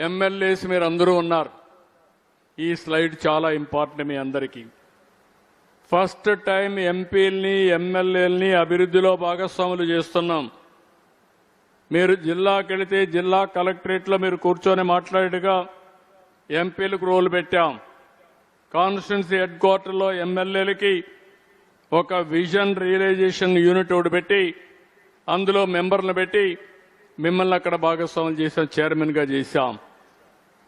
MLAs మీరు అందరూ ఉన్నారు. ఈ స్లైడ్ చాలా ఇంపార్టెంట్ మీ అందరికీ. ఫస్ట్ టైం ఎంపీల్ని ఎమ్మెల్యేలని అభివృద్ధిలో భాగస్వాములు చేస్తున్నాం. మీరు జిల్లాకి వెళితే జిల్లా కలెక్టరేట్లో మీరు కూర్చొని మాట్లాడేట్టుగా ఎంపీలకు రోల్ పెట్టాం. కాన్స్టిట్యున్సీ హెడ్ క్వార్టర్లో ఎమ్మెల్యేలకి ఒక విజన్ రియలైజేషన్ యూనిట్ ఒకటి పెట్టి అందులో మెంబర్లను పెట్టి మిమ్మల్ని అక్కడ భాగస్వాములు చేసాం, చైర్మన్గా చేశాం.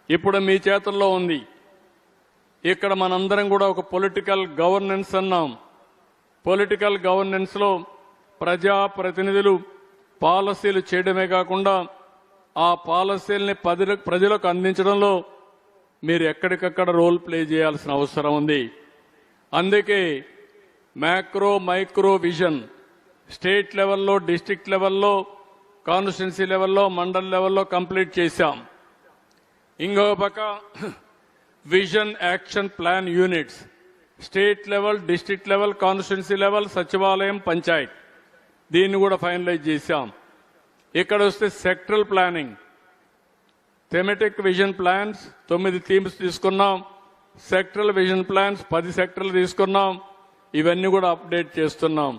ఇప్పుడు మీ చేతుల్లో ఉంది. ఇక్కడ మనందరం కూడా ఒక పొలిటికల్ గవర్నెన్స్ అన్నాం. పొలిటికల్ గవర్నెన్స్లో ప్రజాప్రతినిధులు పాలసీలు చేయడమే కాకుండా ఆ పాలసీల్ని ప్రజలకు అందించడంలో మీరు ఎక్కడికక్కడ రోల్ ప్లే చేయాల్సిన అవసరం ఉంది. అందుకే మ్యాక్రో మైక్రో విజన్ స్టేట్ లెవెల్లో, డిస్ట్రిక్ట్ లెవెల్లో, కాన్స్టిట్యున్సీ లెవెల్లో, మండల్ లెవెల్లో కంప్లీట్ చేశాం. ఇంకో పక్క vision action plan units state level, district level, constituency level, సచివాలయం, పంచాయత్ దీన్ని కూడా ఫైనలైజ్ చేశాం. ఇక్కడ వస్తే sectoral planning, thematic vision plans 9 themes తీసుకున్నాం. సెక్టరల్ విజన్ ప్లాన్స్ 10 సెక్టర్లు తీసుకున్నాం. ఇవన్నీ కూడా అప్డేట్ చేస్తున్నాం.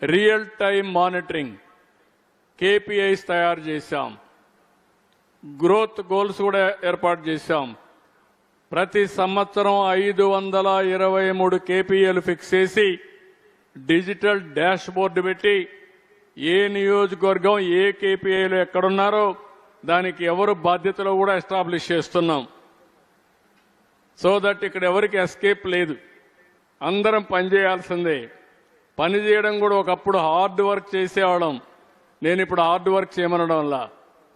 రియల్ టైం మానిటరింగ్ KPIs తయారు చేశాం. గ్రోత్ గోల్స్ కూడా ఏర్పాటు చేశాం. ప్రతి సంవత్సరం 523 KPIలు ఫిక్స్ చేసి డిజిటల్ డాష్ బోర్డు పెట్టి ఏ నియోజకవర్గం ఏ KPIలు ఎక్కడున్నారో దానికి ఎవరు బాధ్యతలో కూడా ఎస్టాబ్లిష్ చేస్తున్నాం. సో దట్ ఇక్కడ ఎవరికి ఎస్కేప్ లేదు. అందరం పనిచేయాల్సిందే. పని చేయడం కూడా ఒకప్పుడు హార్డ్ వర్క్ చేసేవాళ్ళం. నేను ఇప్పుడు హార్డ్ వర్క్ చేయమనడం వల్ల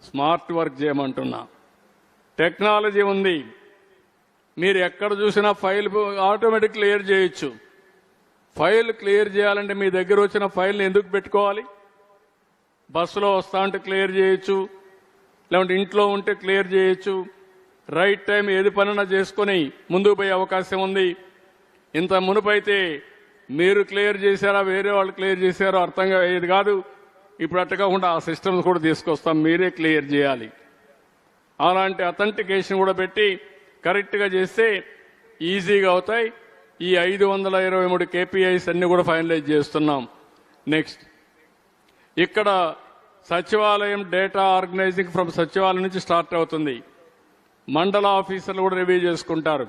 స్మార్ట్ వర్క్ చేయమంటున్నా. టెక్నాలజీ ఉంది. మీరు ఎక్కడ చూసినా ఫైల్ ఆటోమేటిక్ క్లియర్ చేయొచ్చు. ఫైల్ క్లియర్ చేయాలంటే మీ దగ్గర వచ్చిన ఫైల్ని ఎందుకు పెట్టుకోవాలి? బస్సులో వస్తా ఉంటే క్లియర్ చేయొచ్చు, లేదంటే ఇంట్లో ఉంటే క్లియర్ చేయొచ్చు. రైట్ టైం ఏది పనైనా చేసుకొని ముందుకు పోయే అవకాశం ఉంది. ఇంత మునుపైతే మీరు క్లియర్ చేశారా వేరే వాళ్ళు క్లియర్ చేశారో అర్థంగా అయ్యేది కాదు. ఇప్పుడు అట్ట కాకుండా ఆ సిస్టమ్స్ కూడా తీసుకొస్తాం, మీరే క్లియర్ చేయాలి. అలాంటి అథెంటికేషన్ కూడా పెట్టి కరెక్ట్గా చేస్తే ఈజీగా అవుతాయి. ఈ 523 KPIs అన్ని కూడా ఫైనలైజ్ చేస్తున్నాం. నెక్స్ట్ ఇక్కడ సచివాలయం డేటా ఆర్గనైజింగ్ ఫ్రమ్ సచివాలయం నుంచి స్టార్ట్ అవుతుంది. మండల ఆఫీసర్లు కూడా రివ్యూ చేసుకుంటారు.